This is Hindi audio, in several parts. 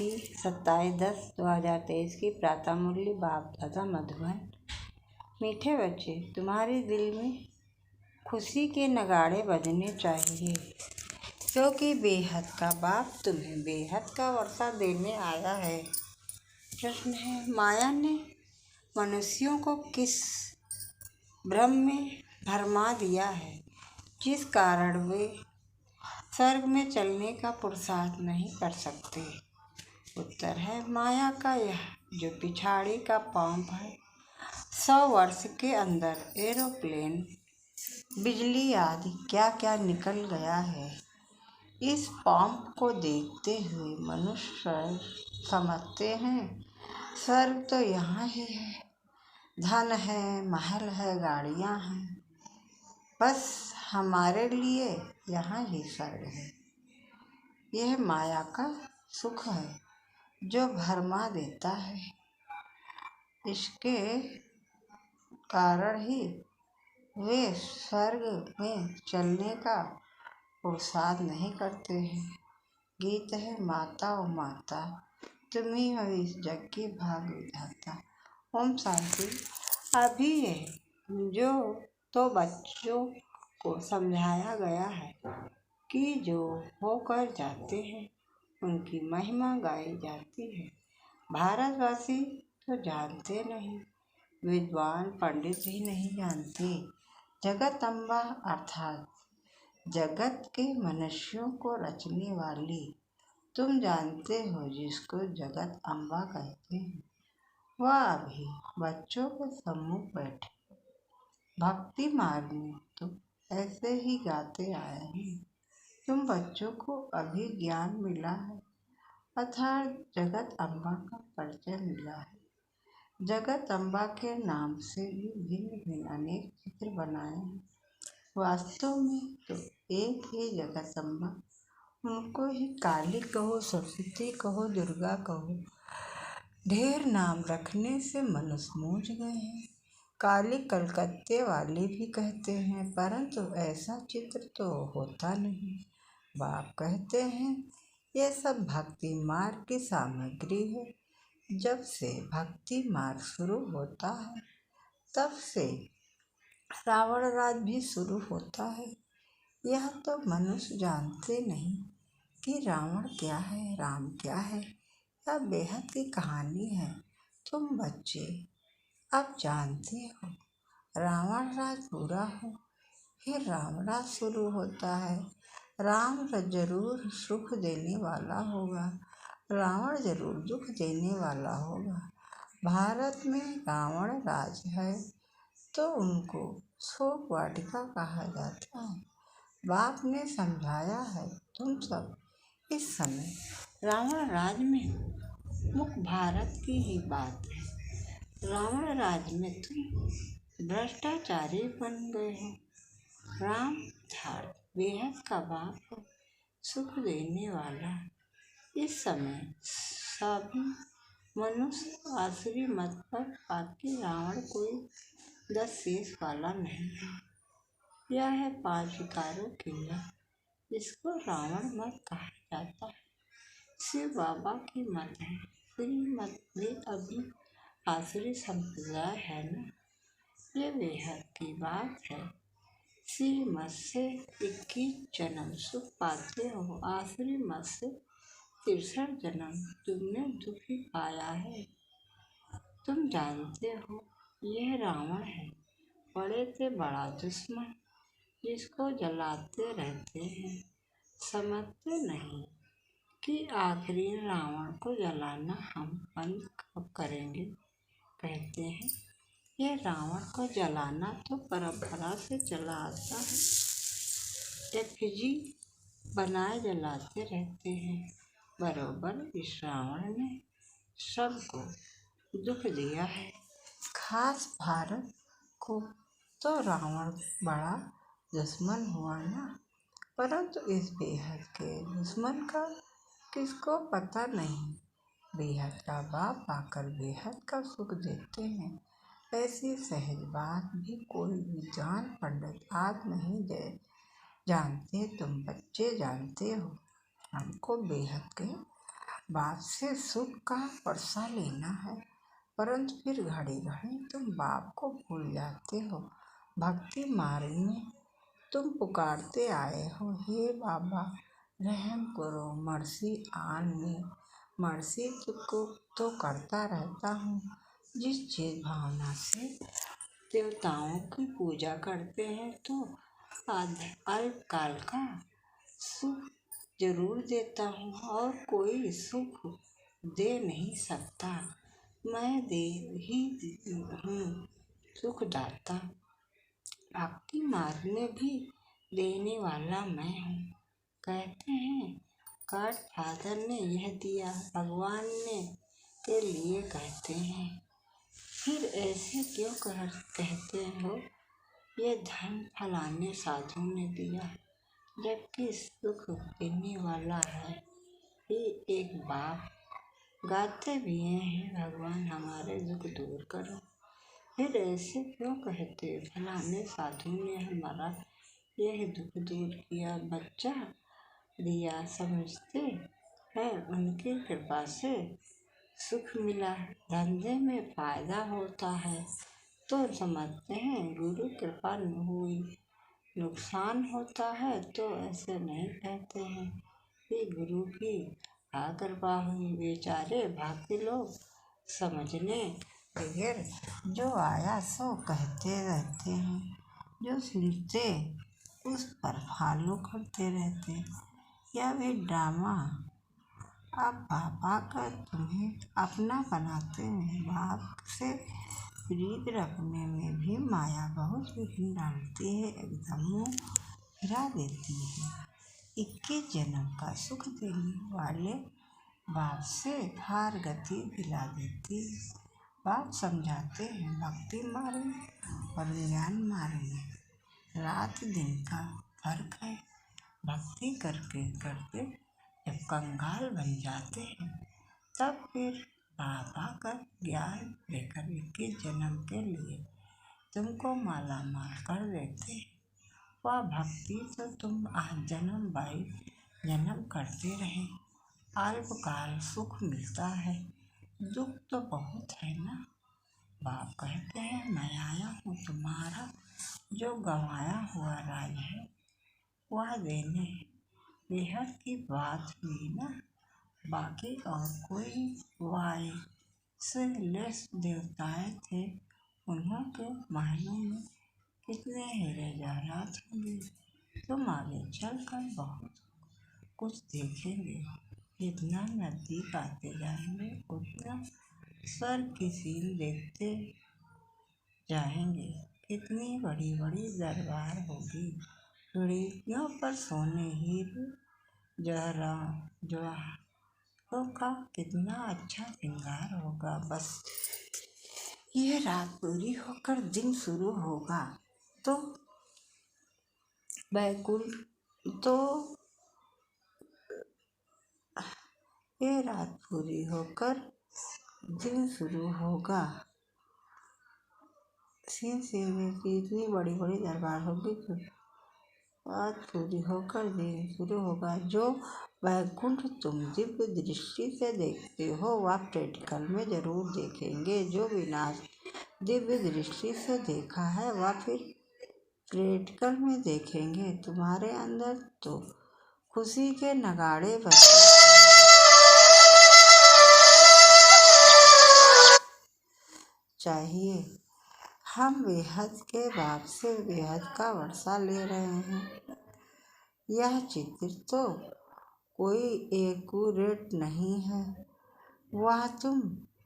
शांति 27/10/2023 की प्रातः मुरली बाप दादा मधुबन। मीठे बच्चे, तुम्हारे दिल में खुशी के नगाड़े बजने चाहिए, क्योंकि बेहद का बाप तुम्हें बेहद का वर्षा देने आया है। प्रश्न है, माया ने मनुष्यों को किस भ्रम में भरमा दिया है जिस कारण वे स्वर्ग में चलने का पुरुषार्थ नहीं कर सकते? उत्तर है, माया का यह जो पिछाड़ी का पंप है। 100 वर्ष के अंदर एरोप्लेन, बिजली आदि क्या क्या निकल गया है। इस पंप को देखते हुए मनुष्य समझते हैं स्वर्ग तो यहाँ ही है, धन है, महल है, गाड़ियाँ हैं, बस हमारे लिए यहाँ ही स्वर्ग है। यह माया का सुख है जो भरमा देता है। इसके कारण ही वे स्वर्ग में चलने का पुरुषार्थ नहीं करते हैं। गीत है, माता ओ माता, तुम ही हो इस जग की भाग विधाता। ओम शांति। अभी यह जो तो बच्चों को समझाया गया है कि जो होकर जाते हैं उनकी महिमा गाई जाती है। भारतवासी तो जानते नहीं, विद्वान पंडित भी नहीं जानते। जगत अम्बा अर्थात जगत के मनुष्यों को रचने वाली तुम जानते हो, जिसको जगत अम्बा कहते हैं, वह अभी बच्चों के सम्मुख बैठे भक्ति मार्ग में तो ऐसे ही गाते आए हैं। तुम बच्चों को अभी ज्ञान मिला है, अर्थात जगत अम्बा का परिचय मिला है। जगत अम्बा के नाम से भी भिन्न भिन्न अनेक चित्र बनाए हैं। वास्तव में तो एक ही जगत अम्बा, उनको ही काली कहो, सरस्वती कहो, दुर्गा कहो, ढेर नाम रखने से मनुष्य मूझ गए हैं। काली कलकत्ते वाले भी कहते हैं, परंतु ऐसा चित्र तो होता नहीं। बाप कहते हैं, ये सब भक्ति मार्ग की सामग्री है। जब से भक्ति मार्ग शुरू होता है तब से रावण राज भी शुरू होता है। यह तो मनुष्य जानते नहीं कि रावण क्या है, राम क्या है। यह बेहद की कहानी है। तुम बच्चे अब जानते हो, रावण राज पूरा हो फिर राम राज शुरू होता है। राम जरूर सुख देने वाला होगा, रावण जरूर दुख देने वाला होगा। भारत में रावण राज है तो उनको शोक वाटिका कहा जाता है। बाप ने समझाया है, तुम सब इस समय रावण राज में मुख्य भारत की ही बात है। रावण राज में तुम भ्रष्टाचारी बन गए हो। राम धार बेहद का बाप है, सुख देने वाला। इस समय सभी मनुष्य आसुरी मत पर, बाकी रावण कोई 10 शेष वाला नहीं है। यह है 5 विकारों की मत, जिसको रावण मत कहा जाता है। शिव बाबा की मत है, श्री मत भी अभी आसुरी संप्रदाय है ना। ये बेहद की बात है। श्री मत से 21 जन्म सुख पाते हो, आसुरी मत से 63 जन्म तुमने दुख ही पाया है। तुम जानते हो, यह रावण है, बड़े से बड़ा दुश्मन, जिसको जलाते रहते हैं। समझते नहीं कि आखिरी रावण को जलाना हम बंद कब करेंगे। कहते हैं, ये रावण को जलाना तो परंपरा से चला आता है। एफिजी बनाए जलाते रहते हैं। बरोबर इस रावण ने सबको दुख दिया है, खास भारत को तो रावण बड़ा दुश्मन हुआ ना। परंतु इस बेहद के दुश्मन का किसको पता नहीं। बेहद का बाप आकर बेहद का सुख देते हैं। ऐसी सहज बात भी कोई विद्वान पंडित आज नहीं जानते। तुम बच्चे जानते हो, हमको बेहद के बाप से सुख का वर्षा लेना है, परंतु फिर घड़ी घड़ी तुम बाप को भूल जाते हो। भक्ति मार्ग में तुम पुकारते आए हो, हे बाबा रहम करो, मर्सी आन में। मर्सी को तो करता रहता हूँ। जिस चीज भावना से देवताओं की पूजा करते हैं तो अल्पकाल का सुख जरूर देता हूँ, और कोई सुख दे नहीं सकता। मैं दे ही हूँ सुखदाता। भक्ति मार्ग में भी देने वाला मैं हूँ। कहते हैं गॉड फादर ने यह दिया, भगवान ने के लिए कहते हैं। फिर ऐसे क्यों कहते हो ये धन फलाने साधु ने दिया, जबकि सुख देने वाला है ही एक बाप। गाते भी हैं भगवान हमारे दुख दूर करो। फिर ऐसे क्यों कहते फलाने साधु ने हमारा यह दुख दूर किया, बच्चा दिया, समझते हैं उनकी कृपा से सुख मिला। धंधे में फायदा होता है तो समझते हैं गुरु कृपा हुई, नुकसान होता है तो ऐसे नहीं कहते हैं कि गुरु की कृपा हुई। बेचारे बाकी लोग समझने बगैर जो आया सो कहते रहते हैं, जो सुनते उस पर फॉलो करते रहते। यह भी ड्रामा। अब पापा का तुम्हें अपना बनाते हैं। बाप से प्रीत रखने में भी माया बहुत विघ्न डालती है, एकदम मुँह फिरा देती है। 21 जन्म का सुख देने वाले बाप से हार गति दिला देती है। बाप समझाते हैं भक्ति मार्ग और ज्ञान मार्ग में रात दिन का फर्क है। भक्ति करते करते जब कंगाल बन जाते हैं तब फिर बाबा का ज्ञान लेकर 21 जन्म के लिए तुमको माला माल कर देते हैं। वह भक्ति तो तुम आज जन्म 22 जन्म करते रहे। अल्पकाल सुख मिलता है, दुख तो बहुत है ना। बाप कहते हैं मैं आया हूँ तुम्हारा जो गंवाया हुआ राज है वह देने। बेहद की बात हुई ना। बाकी और कोई वाई से लेस देवताएं थे, उन्हों के महलों में कितने हीरे जवाहरात होंगे। तुम आगे चलकर बहुत कुछ देखेंगे। जितना नजदीक आते जाएंगे उतना स्वर्ग की सीन देखते जाएंगे। कितनी बड़ी बड़ी दरबार होगी, खिड़कियों पर सोने हीरे जवाहरों का कितना अच्छा श्रृंगार होगा। बस ये रात पूरी होकर दिन शुरू होगा तो बैकुंठ तो ये रात पूरी होकर दिन शुरू होगा। शिव की इतनी बड़ी बड़ी दरबार होगी तो रात पूरी होकर दिन शुरू होगा। जो वैकुंठ तुम दिव्य दृष्टि से देखते हो वह प्रैक्टिकल में जरूर देखेंगे। जो विनाश दिव्य दृष्टि से देखा है वह फिर प्रैक्टिकल में देखेंगे। तुम्हारे अंदर तो खुशी के नगाड़े बजने चाहिए। हम बेहद के बाप से बेहद का वर्षा ले रहे हैं। यह चित्र तो कोई एक्यूरेट नहीं है। वह तुम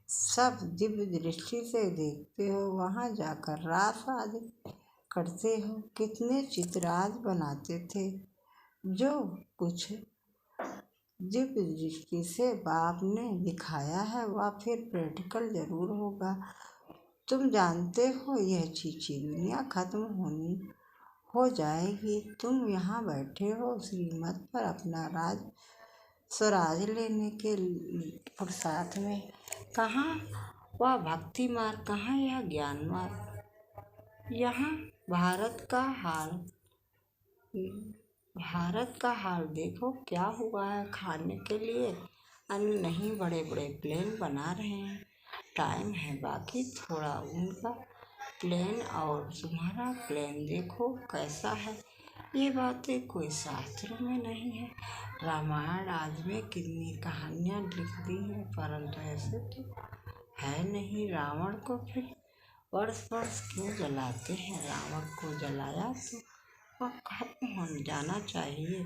सब दिव्य दृष्टि से देखते हो, वहाँ जाकर रास आदि करते हो। कितने चित्र आज बनाते थे। जो कुछ दिव्य दृष्टि से बाप ने दिखाया है वह फिर प्रैक्टिकल जरूर होगा। तुम जानते हो यह चीची दुनिया खत्म हो जाएगी। तुम यहाँ बैठे हो श्रीमत पर अपना राज स्वराज लेने के पुरुषार्थ में। कहाँ वह भक्ति मार्ग, कहाँ यह ज्ञान मार्ग। यहाँ भारत का हाल देखो क्या हुआ है। खाने के लिए अन्य नहीं बड़े बड़े प्लेन बना रहे हैं। टाइम है बाकी थोड़ा, उनका प्लेन और तुम्हारा प्लेन देखो कैसा है। ये बातें कोई शास्त्रों में नहीं है। रामायण आज में कितनी कहानियाँ लिख दी हैं, परंतु ऐसे तो है नहीं। रावण को फिर वर्ष वर्ष क्यों जलाते हैं? रावण को जलाया तो वह खत्म हो जाना चाहिए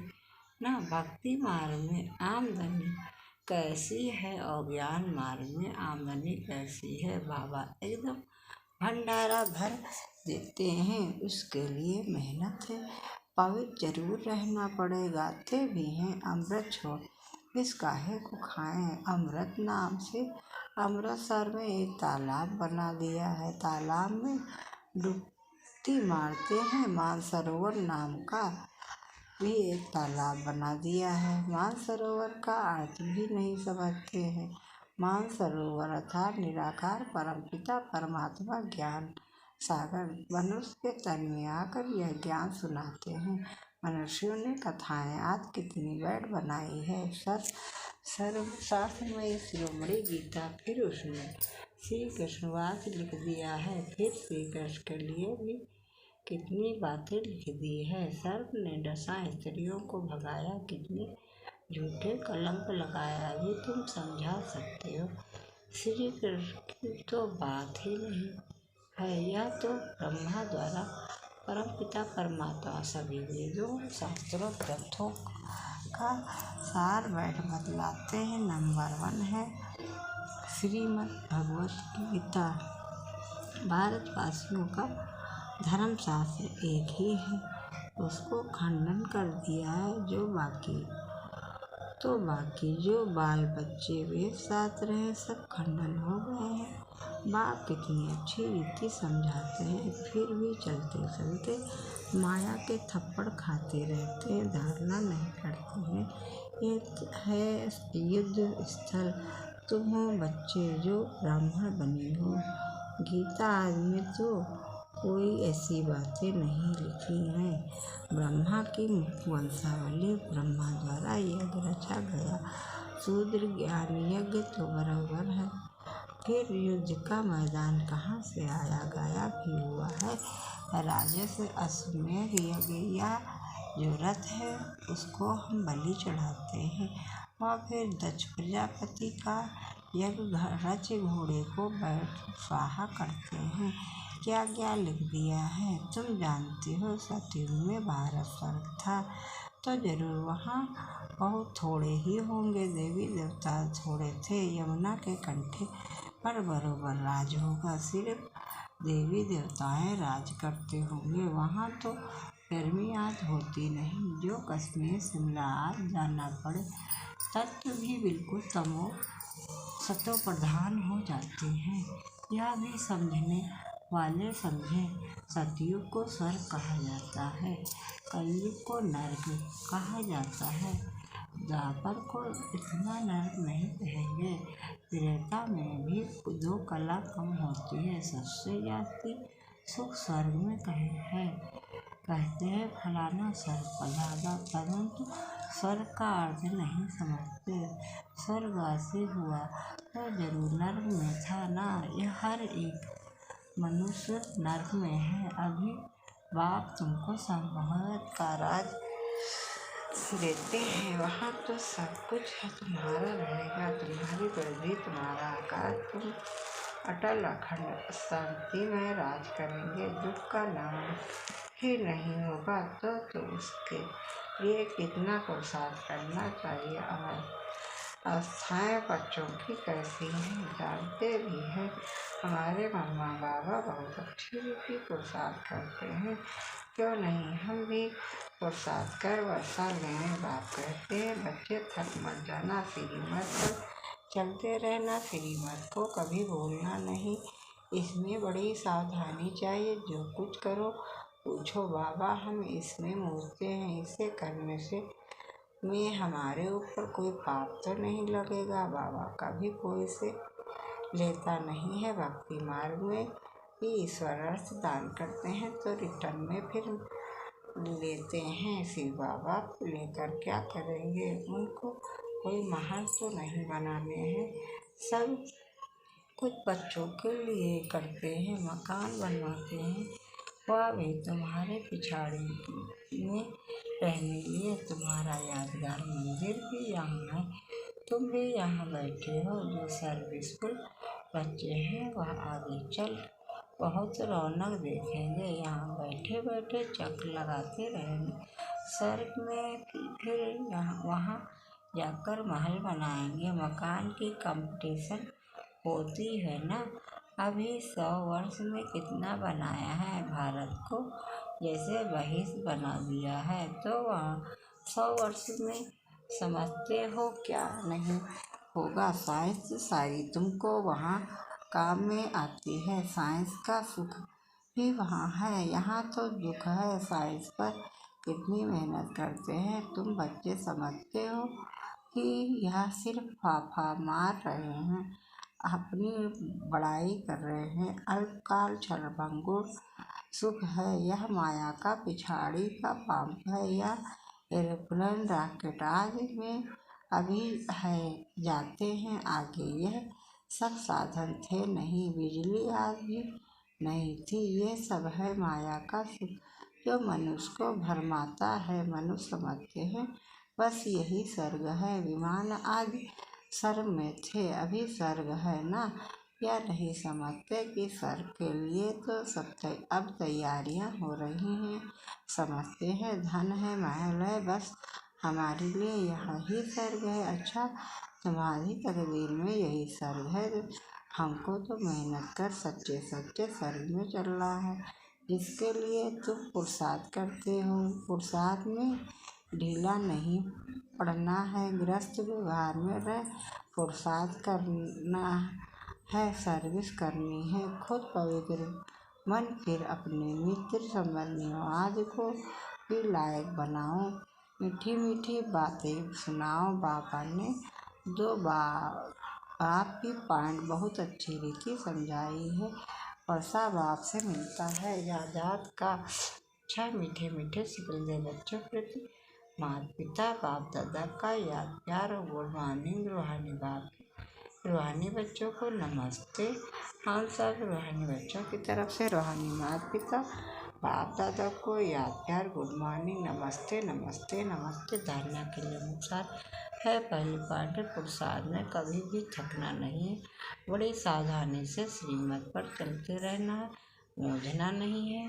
ना। भक्ति मार्ग में आमदनी कैसी है और ज्ञान मार्ग में आमदनी कैसी है? बाबा एकदम भंडारा भर देते हैं, उसके लिए मेहनत है। पवित्र जरूर रहना पड़ेगा। गाते भी हैं अमृत छोड़ विष काहे को खाएं। अमृत नाम से अमृतसर में एक तालाब बना दिया है। तालाब में डुबकी मारते हैं। मानसरोवर नाम का भी एक तालाब बना दिया है। मानसरोवर का अर्थ भी नहीं समझते हैं। मानसरोवर अर्थात निराकार परमपिता परमात्मा ज्ञान सागर मनुष्य के तन में आकर यह ज्ञान सुनाते हैं। मनुष्यों ने कथाएं आज कितनी बैठ बनाई है। सर्वशास्त्र में शिरोमणि गीता, फिर उसमें श्री कृष्णवास लिख दिया है। फिर श्री कृष्ण के लिए भी कितनी बातें लिख दी है। सर्प ने 10 स्त्रियों को भगाया, कितने झूठे कलंक लगाया, ये तुम समझा सकते हो। श्री कृष्ण की तो बात ही नहीं है। यह तो ब्रह्मा द्वारा परमपिता परमात्मा सभी वेदों शास्त्रों ग्रंथों का सार बैठ बतलाते हैं। नंबर 1 है श्रीमद् भगवत गीता। भारतवासियों का धर्मशास्त्र एक ही है, उसको खंडन कर दिया है। बाकी जो बाल बच्चे वेद शास्त्र हैं सब खंडन हो गए हैं। बाप कितनी अच्छी रीति समझाते हैं, फिर भी चलते चलते माया के थप्पड़ खाते रहते हैं, धारणा नहीं करते हैं। ये है युद्ध स्थल, तुम हो बच्चे जो ब्राह्मण बने हो। गीता आज में तो कोई ऐसी बातें नहीं लिखी हैं। ब्रह्मा की वंशावली, ब्रह्मा द्वारा यज्ञ रचा गया। शूद्र ज्ञान यज्ञ तो बराबर है। फिर युद्ध का मैदान कहाँ से आया? गाया भी हुआ है। राजस अश्वमेध यज्ञ या जो रथ है उसको हम बलि चढ़ाते हैं। और फिर दक्ष प्रजापति का यज्ञ रच घोड़े को बैठ स्वाहा करते हैं। क्या क्या लिख दिया है तुम जानते हो। सतयुग में भारत स्वर्ग था तो जरूर वहाँ बहुत थोड़े ही होंगे देवी देवता थोड़े थे। यमुना के कंठे पर बरोबर राज होगा, सिर्फ देवी देवताएं राज करते होंगे। वहाँ तो गर्मी आज होती नहीं। जो कश्मीर शिमला आज जाना पड़े तत्व भी बिल्कुल सतो प्रधान हो जाते हैं। यह भी समझने वाले समझें। सतयुग को स्वर्ग कहा जाता है, कलयुग को नरक कहा जाता है। द्वापर को इतना नरक नहीं कहेंगे। त्रेता में भी 2 कला कम होती है। सबसे जाती सुख स्वर्ग में कहते हैं फलाना स्वर्ग पधारा, परंतु स्वर्ग का अर्थ नहीं समझते। स्वर्गवासी हुआ तो जरूर नर्क में था ना। यह हर एक मनुष्य नर्क में है। अभी बाप तुमको संभवत का राज देते हैं। वहाँ तो सब कुछ तुम्हारा रहेगा, तुम्हारी बुद्धि, तुम्हारा आकार, तुम अटल अखंड शांति में राज करेंगे। दुख का नाम ही नहीं होगा तो उसके लिए कितना पुरुषार्थ करना चाहिए। अवस्थाएं बच्चों की कैसी हैं जानते भी हैं। हमारे मम्मा बाबा बहुत अच्छी रीति पुरुषार्थ करते हैं, क्यों नहीं हम भी पुरुषार्थ कर वर्षा लें। बाप कहते हैं बच्चे थक मत जाना, श्रीमत पर चलते रहना, श्रीमत को कभी भूलना नहीं। इसमें बड़ी सावधानी चाहिए। जो कुछ करो पूछो बाबा हम इसमें मूर्ते हैं, इसे करने से में हमारे ऊपर कोई पाप तो नहीं लगेगा। बाबा कभी कोई से लेता नहीं है। भक्ति मार्ग में भी ईश्वर अर्थ दान करते हैं तो रिटर्न में फिर लेते हैं। शिव बाबा लेकर क्या करेंगे? उनको कोई महल तो नहीं बनाने हैं, सब कुछ बच्चों के लिए करते हैं, मकान बनवाते हैं। वह भी तुम्हारे पिछाड़ी में रहने लिए। तुम्हारा यादगार मंदिर भी यहाँ है, तुम भी यहाँ बैठे हो। जो सर्विसफुल बच्चे हैं वह आगे चल बहुत रौनक देखेंगे, यहाँ बैठे बैठे चक्कर लगाते रहेंगे। स्वर्ग में फिर यहाँ वहाँ जाकर महल बनाएंगे। मकान की कंपटीशन होती है ना। अभी 100 वर्ष में कितना बनाया है भारत को, जैसे बहिष्ठ बना दिया है। तो वहाँ 100 वर्ष में समझते हो क्या नहीं होगा। साइंस सारी तुमको वहाँ काम में आती है, साइंस का सुख भी वहाँ है। यहाँ तो दुख है, साइंस पर कितनी मेहनत करते हैं। तुम बच्चे समझते हो कि यह सिर्फ फाफा मार रहे हैं, अपनी बड़ाई कर रहे हैं। अल्पकाल क्षणभंगुर सुख है, यह माया का पिछाड़ी का पंप है। यह एरोप्लेन रॉकेट आज में अभी है, जाते हैं आगे। यह सब साधन थे नहीं, बिजली आज भी नहीं थी। ये सब है माया का सुख जो मनुष्य को भरमाता है। मनुष्य समझते हैं बस यही स्वर्ग है। विमान आज स्वर्ग में थे, अभी स्वर्ग है ना। या नहीं समझते कि स्वर्ग के लिए तो सब अब तैयारियां हो रही हैं। समझते हैं धन है, महल है, बस हमारे लिए यहाँ ही स्वर्ग है। अच्छा, तुम्हारी तकदीर में यही स्वर्ग है। हमको तो मेहनत कर सच्चे सच्चे स्वर्ग में चलना है, जिसके लिए तुम पुरुषार्थ करते हो। पुरुषार्थ में ढीला नहीं पड़ना है, गृहस्थ व्यवहार में रह पुरुषार्थ करना है, सर्विस करनी है। खुद पवित्र मन फिर अपने मित्र संबंधियों आदि को भी लायक बनाओ। मीठी मीठी बातें सुनाओ। बाबा ने 2 बाप की पॉइंट बहुत अच्छी रीति समझाई है। वर्षा बाप से मिलता है जात का अच्छा। मीठे मीठे सिकलते बच्चों प्रति माता पिता बाप दादा का याद प्यार और गुड मॉर्निंग। रूहानी बाप रूहानी बच्चों को नमस्ते। हम सब रूहानी बच्चों की तरफ से रूहानी माता पिता बाप दादा को याद प्यार गुड मॉर्निंग, नमस्ते नमस्ते नमस्ते। धारणा के लिए नुकसान है। पहली पाठ है, पुरुषार्थ में कभी भी थकना नहीं है, बड़ी सावधानी से श्रीमत पर चलते रहना है, मूझना नहीं है।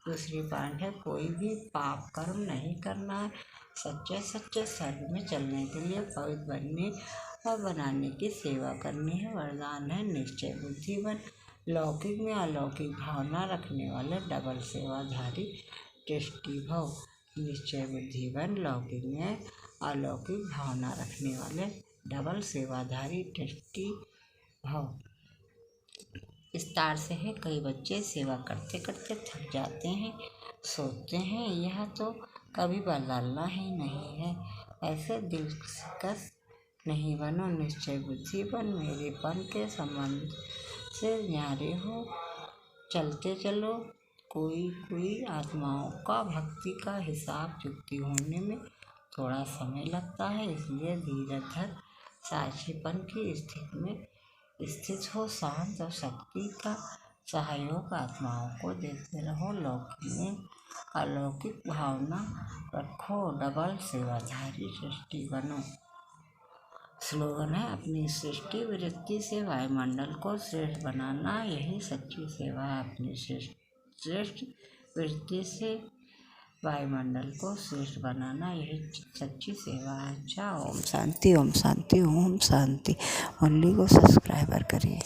दूसरी पाठ है, कोई भी पाप कर्म नहीं करना है, सच्चे सच्चे स्वर्ग में चलने के लिए पवित्र बनने और बनाने की सेवा करनी है। वरदान है, निश्चय बुद्धिवन, लौकिक में अलौकिक भावना रखने वाले, डबल सेवाधारी, टेस्टी भव। निश्चय बुद्धिवन, लौकिक में अलौकिक भावना रखने वाले, डबल सेवाधारी, टेस्टी भव। विस्तार से है। कई बच्चे सेवा करते करते थक जाते हैं, सोचते हैं यह तो कभी बदलना ही नहीं है। ऐसे दिलकश नहीं बनो, निश्चय बुद्धि बन, मेरेपन के संबंध से न्यारे हो, चलते चलो। कोई आत्माओं का भक्ति का हिसाब चुकती होने में थोड़ा समय लगता है, इसलिए धीरज धर साक्षीपन की स्थिति में स्थित हो। शांत और शक्ति का सहयोग आत्माओं को देते रहो। लौकिक में अलौकिक भावना रखो, डबल सेवाधारी सृष्टि बनो। स्लोगन है, अपनी सृष्टि वृत्ति से वायुमंडल को श्रेष्ठ बनाना, यही सच्ची सेवा है। अपनी श्रेष्ठ वृत्ति से वायुमंडल को श्रेष्ठ बनाना, यही सच्ची सेवा है। अच्छा, ओम शांति ओम शांति ओम शांति। ओनली को सब्सक्राइबर करिए।